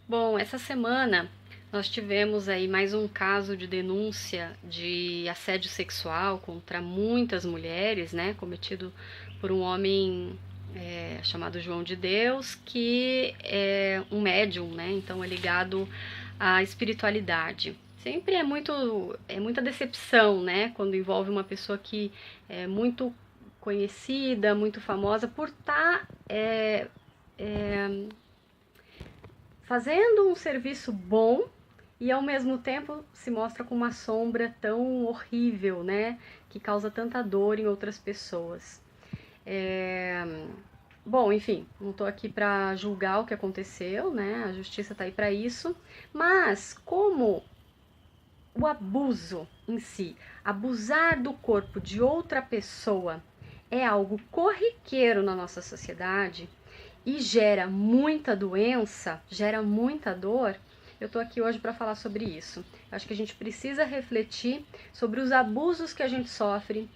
Bom, essa semana nós tivemos aí mais um caso de denúncia de assédio sexual contra muitas mulheres, né, cometido por um homem chamado João de Deus, que é um médium, né, então é ligado à espiritualidade. Sempre é muita decepção, né, quando envolve uma pessoa que é muito conhecida, muito famosa por estar fazendo um serviço bom e ao mesmo tempo se mostra com uma sombra tão horrível, né? Que causa tanta dor em outras pessoas. É... Bom, enfim, não estou aqui para julgar o que aconteceu, né? A justiça está aí para isso. Mas como o abuso em si, abusar do corpo de outra pessoa é algo corriqueiro na nossa sociedade e gera muita doença, gera muita dor, eu tô aqui hoje para falar sobre isso. Acho que a gente precisa refletir sobre os abusos que a gente sofre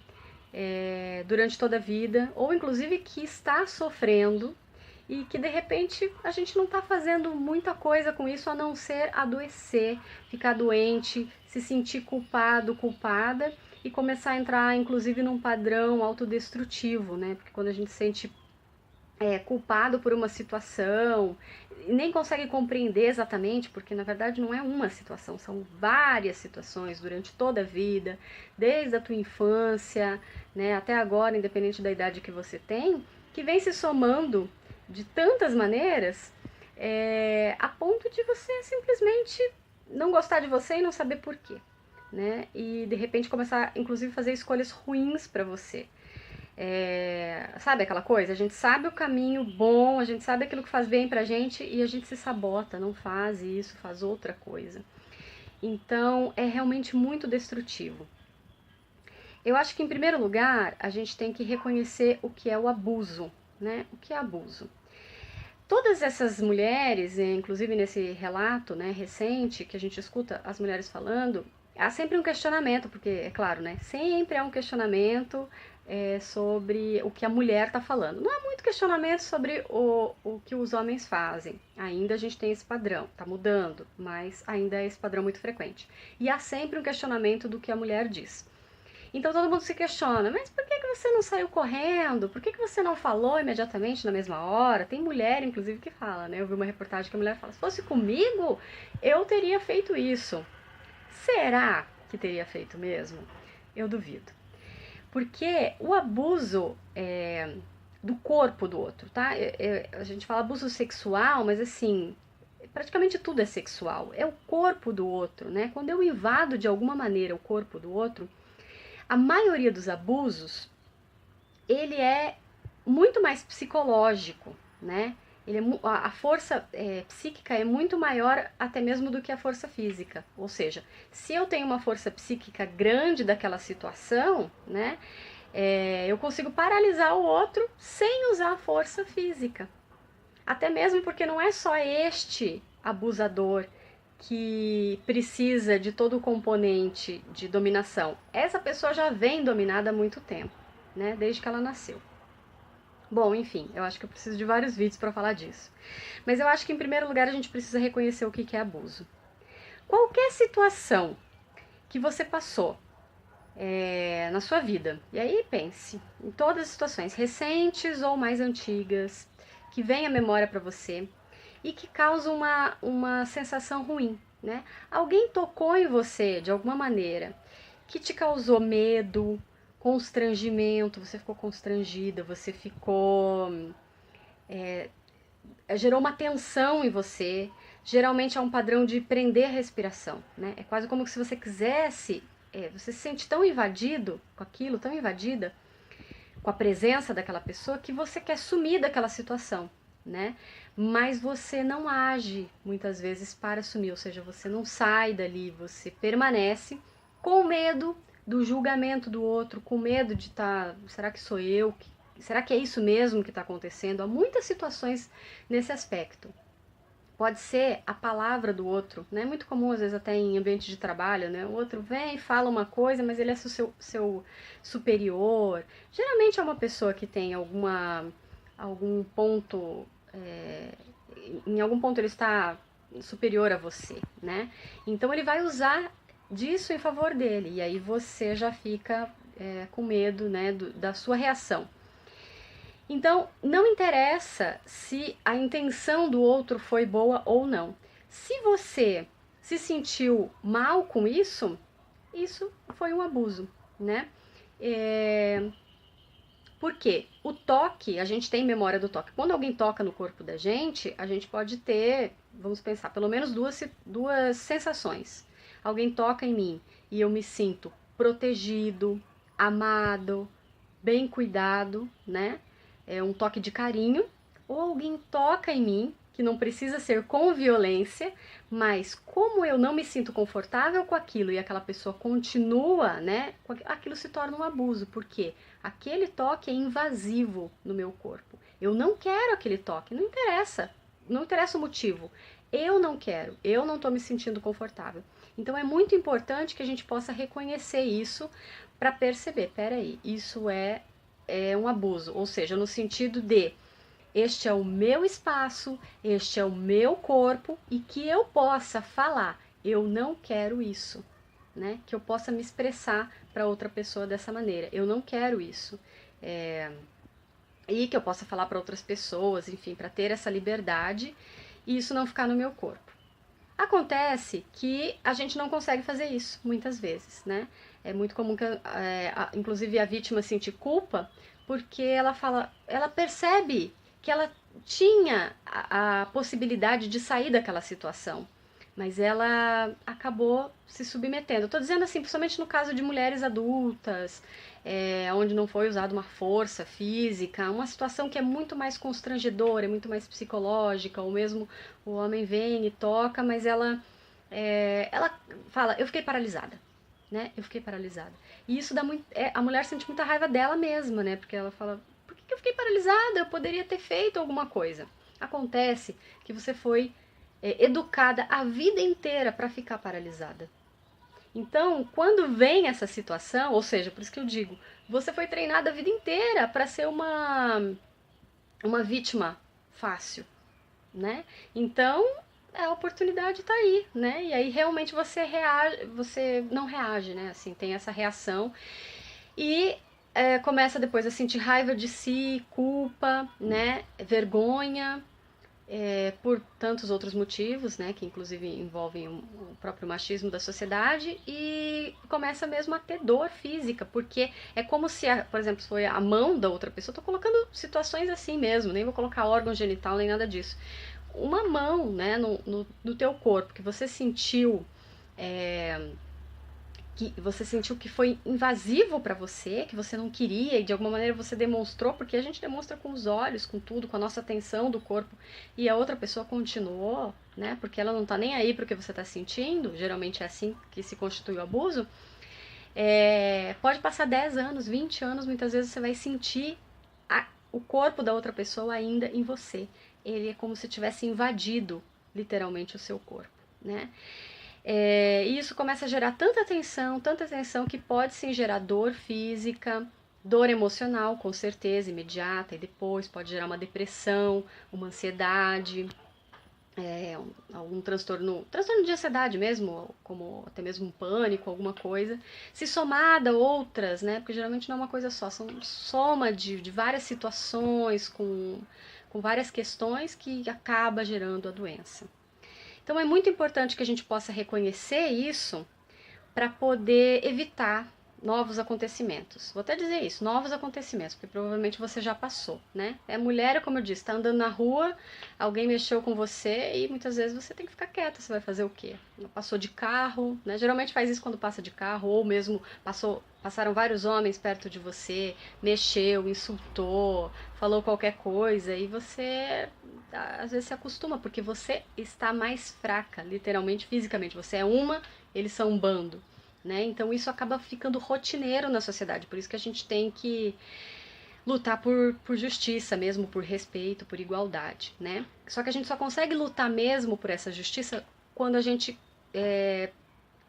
durante toda a vida, ou inclusive que está sofrendo, e que de repente a gente não está fazendo muita coisa com isso a não ser adoecer, ficar doente, se sentir culpado, culpada e começar a entrar inclusive num padrão autodestrutivo, né? Porque quando a gente se sente culpado por uma situação, nem consegue compreender exatamente, porque na verdade não é uma situação, são várias situações durante toda a vida, desde a tua infância, né, até agora, independente da idade que você tem, que vem se somando de tantas maneiras, a ponto de você simplesmente não gostar de você e não saber por quê, né? E de repente começar, inclusive, a fazer escolhas ruins para você. Sabe aquela coisa? A gente sabe o caminho bom, a gente sabe aquilo que faz bem pra gente e a gente se sabota, não faz isso, faz outra coisa. Então é realmente muito destrutivo. Eu acho que em primeiro lugar a gente tem que reconhecer o que é o abuso, né? O que é abuso? Todas essas mulheres, inclusive nesse relato, né, recente, que a gente escuta as mulheres falando, há sempre um questionamento, porque, é claro, né, sempre há um questionamento sobre o que a mulher está falando. Não há muito questionamento sobre o que os homens fazem. Ainda a gente tem esse padrão, está mudando, mas ainda é esse padrão muito frequente. E há sempre um questionamento do que a mulher diz. Então todo mundo se questiona, mas por que você não saiu correndo? Por que você não falou imediatamente na mesma hora? Tem mulher, inclusive, que fala, né? Eu vi uma reportagem que a mulher fala, se fosse comigo, eu teria feito isso. Será que teria feito mesmo? Eu duvido. Porque o abuso do corpo do outro, tá? A gente fala abuso sexual, mas assim, praticamente tudo é sexual. É o corpo do outro, né? Quando eu invado de alguma maneira o corpo do outro, a maioria dos abusos, ele é muito mais psicológico, né? A força psíquica é muito maior até mesmo do que a força física. Ou seja, se eu tenho uma força psíquica grande daquela situação, né? Eu consigo paralisar o outro sem usar a força física. Até mesmo porque não é só este abusador que precisa de todo o componente de dominação. Essa pessoa já vem dominada há muito tempo, né? Desde que ela nasceu. Bom, enfim, eu acho que eu preciso de vários vídeos para falar disso. Mas eu acho que em primeiro lugar a gente precisa reconhecer o que é abuso. Qualquer situação que você passou na sua vida, e aí pense em todas as situações, recentes ou mais antigas, que vem à memória para você e que causam uma sensação ruim, né? Alguém tocou em você de alguma maneira que te causou medo, constrangimento, você ficou constrangida, você ficou gerou uma tensão em você. Geralmente é um padrão de prender a respiração, né? É quase como se você quisesse, você se sente tão invadido com aquilo, tão invadida com a presença daquela pessoa que você quer sumir daquela situação, né? Mas você não age muitas vezes para sumir, ou seja, você não sai dali, você permanece com medo do julgamento do outro, com medo de estar, será que sou eu? Será que é isso mesmo que está acontecendo? Há muitas situações nesse aspecto. Pode ser a palavra do outro, né? É muito comum, às vezes, até em ambiente de trabalho, né? O outro vem e fala uma coisa, mas ele é seu superior. Geralmente é uma pessoa que tem algum ponto, em algum ponto ele está superior a você, né? Então ele vai usar disso em favor dele, e aí você já fica com medo, né, da sua reação. Então, não interessa se a intenção do outro foi boa ou não. Se você se sentiu mal com isso, isso foi um abuso, né? Por quê? O toque, a gente tem memória do toque. Quando alguém toca no corpo da gente, a gente pode ter, vamos pensar, pelo menos duas sensações. Alguém toca em mim e eu me sinto protegido, amado, bem cuidado, né? É um toque de carinho. Ou alguém toca em mim, que não precisa ser com violência, mas como eu não me sinto confortável com aquilo e aquela pessoa continua, né? Aquilo se torna um abuso, porque aquele toque é invasivo no meu corpo. Eu não quero aquele toque, não interessa o motivo. Eu não quero, eu não estou me sentindo confortável. Então é muito importante que a gente possa reconhecer isso para perceber, peraí, isso é um abuso, ou seja, no sentido de este é o meu espaço, este é o meu corpo e que eu possa falar, eu não quero isso, né? Que eu possa me expressar para outra pessoa dessa maneira, eu não quero isso. E que eu possa falar para outras pessoas, enfim, para ter essa liberdade e isso não ficar no meu corpo. Acontece que a gente não consegue fazer isso, muitas vezes, né? É muito comum que, inclusive, a vítima sentir culpa, porque ela percebe que ela tinha a possibilidade de sair daquela situação, mas ela acabou se submetendo. Eu tô dizendo assim, principalmente no caso de mulheres adultas, onde não foi usada uma força física, uma situação que é muito mais constrangedora, é muito mais psicológica, ou mesmo o homem vem e toca, mas ela fala, eu fiquei paralisada, né? Eu fiquei paralisada. E isso dá muito, a mulher sente muita raiva dela mesma, né? Porque ela fala, por que eu fiquei paralisada? Eu poderia ter feito alguma coisa. Acontece que você foi educada a vida inteira para ficar paralisada. Então, quando vem essa situação, ou seja, por isso que eu digo, você foi treinada a vida inteira para ser uma vítima fácil, né? Então, a oportunidade está aí, né? E aí realmente você não reage, né? Assim, tem essa reação e começa depois a sentir raiva de si, culpa, né? Vergonha, por tantos outros motivos, né, que inclusive envolvem o próprio machismo da sociedade, e começa mesmo a ter dor física, porque é como se, por exemplo, se foi a mão da outra pessoa, tô colocando situações assim mesmo, nem vou colocar órgão genital nem nada disso, uma mão, né, no teu corpo, que você sentiu que foi invasivo para você, que você não queria e de alguma maneira você demonstrou, porque a gente demonstra com os olhos, com tudo, com a nossa atenção do corpo, e a outra pessoa continuou, né? Porque ela não tá nem aí pro que você tá sentindo, geralmente é assim que se constitui o abuso. Pode passar 10 anos, 20 anos, muitas vezes você vai sentir o corpo da outra pessoa ainda em você. Ele é como se tivesse invadido literalmente o seu corpo, né? E isso começa a gerar tanta tensão, que pode sim gerar dor física, dor emocional, com certeza, imediata, e depois pode gerar uma depressão, uma ansiedade, algum transtorno de ansiedade mesmo, como até mesmo um pânico, alguma coisa, se somada a outras, né? Porque geralmente não é uma coisa só, são soma de várias situações, com várias questões que acaba gerando a doença. Então é muito importante que a gente possa reconhecer isso para poder evitar novos acontecimentos. Vou até dizer isso, novos acontecimentos, porque provavelmente você já passou, né? Mulher, como eu disse, está andando na rua, alguém mexeu com você e muitas vezes você tem que ficar quieta, você vai fazer o quê? Passou de carro, né? Geralmente faz isso quando passa de carro, ou mesmo passaram vários homens perto de você, mexeu, insultou, falou qualquer coisa e você às vezes se acostuma, porque você está mais fraca, literalmente, fisicamente. Você é uma, eles são um bando, né? Então isso acaba ficando rotineiro na sociedade, por isso que a gente tem que lutar por justiça mesmo, por respeito, por igualdade, né? Só que a gente só consegue lutar mesmo por essa justiça quando a gente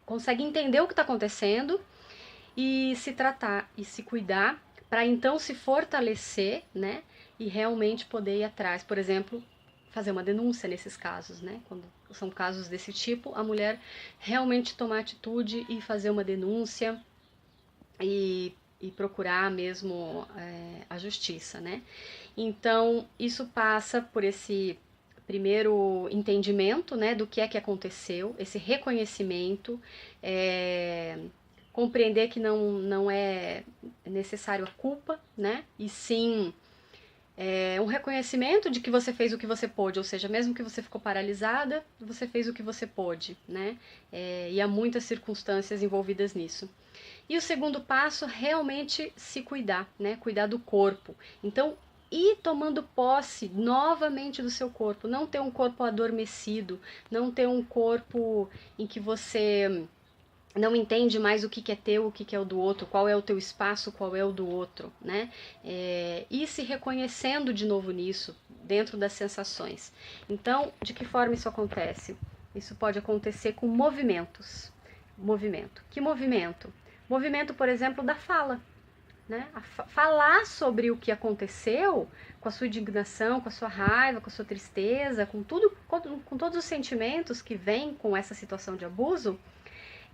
consegue entender o que está acontecendo e se tratar e se cuidar para então se fortalecer, né? E realmente poder ir atrás, por exemplo, fazer uma denúncia nesses casos, né? Quando são casos desse tipo, a mulher realmente tomar atitude e fazer uma denúncia e procurar mesmo a justiça, né? Então, isso passa por esse primeiro entendimento, né, do que é que aconteceu, esse reconhecimento, compreender que não é necessário a culpa, né, e sim um reconhecimento de que você fez o que você pôde, ou seja, mesmo que você ficou paralisada, você fez o que você pôde, né, e há muitas circunstâncias envolvidas nisso. E o segundo passo, realmente se cuidar, né? Cuidar do corpo. Então, ir tomando posse novamente do seu corpo. Não ter um corpo adormecido, não ter um corpo em que você não entende mais o que é teu, o que é o do outro, qual é o teu espaço, qual é o do outro, né? E se reconhecendo de novo nisso, dentro das sensações. Então, de que forma isso acontece? Isso pode acontecer com movimentos. Movimento. Que movimento? Movimento, por exemplo, da fala. Né? Falar sobre o que aconteceu, com a sua indignação, com a sua raiva, com a sua tristeza, com todos os sentimentos que vêm com essa situação de abuso,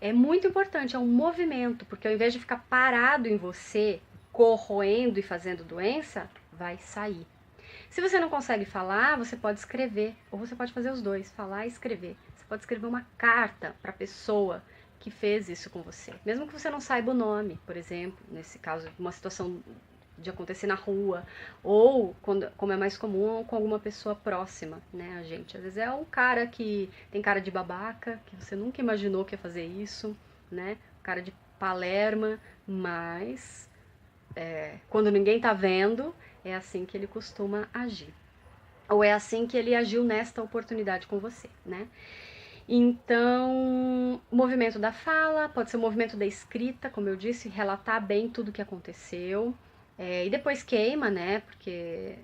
é muito importante, é um movimento, porque ao invés de ficar parado em você, corroendo e fazendo doença, vai sair. Se você não consegue falar, você pode escrever, ou você pode fazer os dois, falar e escrever. Você pode escrever uma carta para a pessoa que fez isso com você. Mesmo que você não saiba o nome, por exemplo, nesse caso, uma situação de acontecer na rua, ou, como é mais comum, com alguma pessoa próxima, né, a gente. Às vezes é um cara que tem cara de babaca, que você nunca imaginou que ia fazer isso, né, cara de palerma, mas quando ninguém tá vendo, é assim que ele costuma agir. Ou é assim que ele agiu nesta oportunidade com você, né? Então, o movimento da fala, pode ser o movimento da escrita, como eu disse, relatar bem tudo o que aconteceu. E depois queima, né? Porque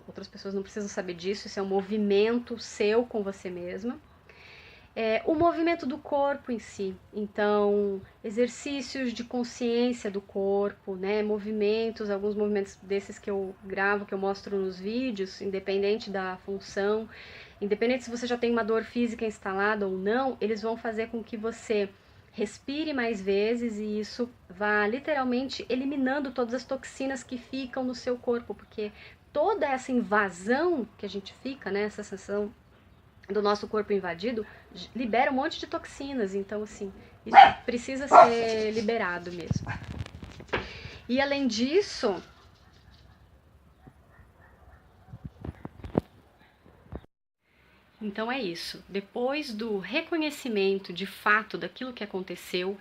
outras pessoas não precisam saber disso, isso é um movimento seu com você mesma. O movimento do corpo em si, então exercícios de consciência do corpo, né, movimentos, alguns movimentos desses que eu gravo, que eu mostro nos vídeos, independente da função, independente se você já tem uma dor física instalada ou não, eles vão fazer com que você respire mais vezes e isso vá literalmente eliminando todas as toxinas que ficam no seu corpo, porque toda essa invasão que a gente fica, né, essa sensação do nosso corpo invadido, libera um monte de toxinas, então assim, isso precisa ser liberado mesmo. E além disso, então é isso, depois do reconhecimento de fato daquilo que aconteceu,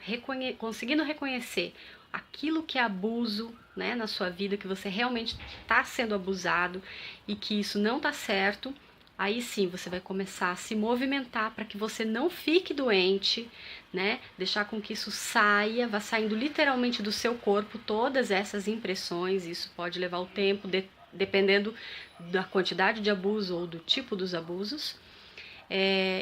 conseguindo reconhecer aquilo que é abuso, né, na sua vida, que você realmente está sendo abusado e que isso não está certo, aí sim você vai começar a se movimentar para que você não fique doente, né? Deixar com que isso saia, vá saindo literalmente do seu corpo todas essas impressões. Isso pode levar o tempo, dependendo da quantidade de abuso ou do tipo dos abusos.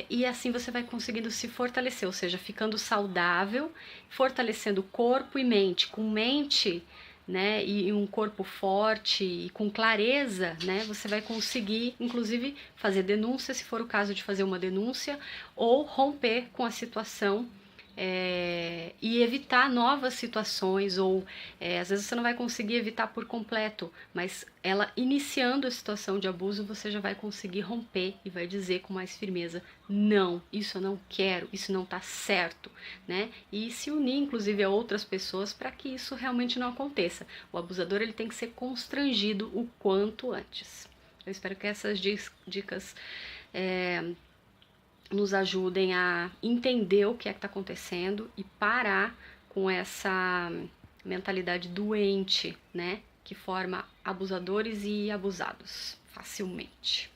E assim você vai conseguindo se fortalecer, ou seja, ficando saudável, fortalecendo corpo e mente. Com mente, né, e um corpo forte e com clareza, né, você vai conseguir, inclusive, fazer denúncia, se for o caso de fazer uma denúncia, ou romper com a situação e evitar novas situações, ou às vezes você não vai conseguir evitar por completo, mas ela iniciando a situação de abuso, você já vai conseguir romper e vai dizer com mais firmeza, não, isso eu não quero, isso não tá certo, né? E se unir, inclusive, a outras pessoas para que isso realmente não aconteça. O abusador, ele tem que ser constrangido o quanto antes. Eu espero que essas dicas nos ajudem a entender o que é que está acontecendo e parar com essa mentalidade doente, né, que forma abusadores e abusados facilmente.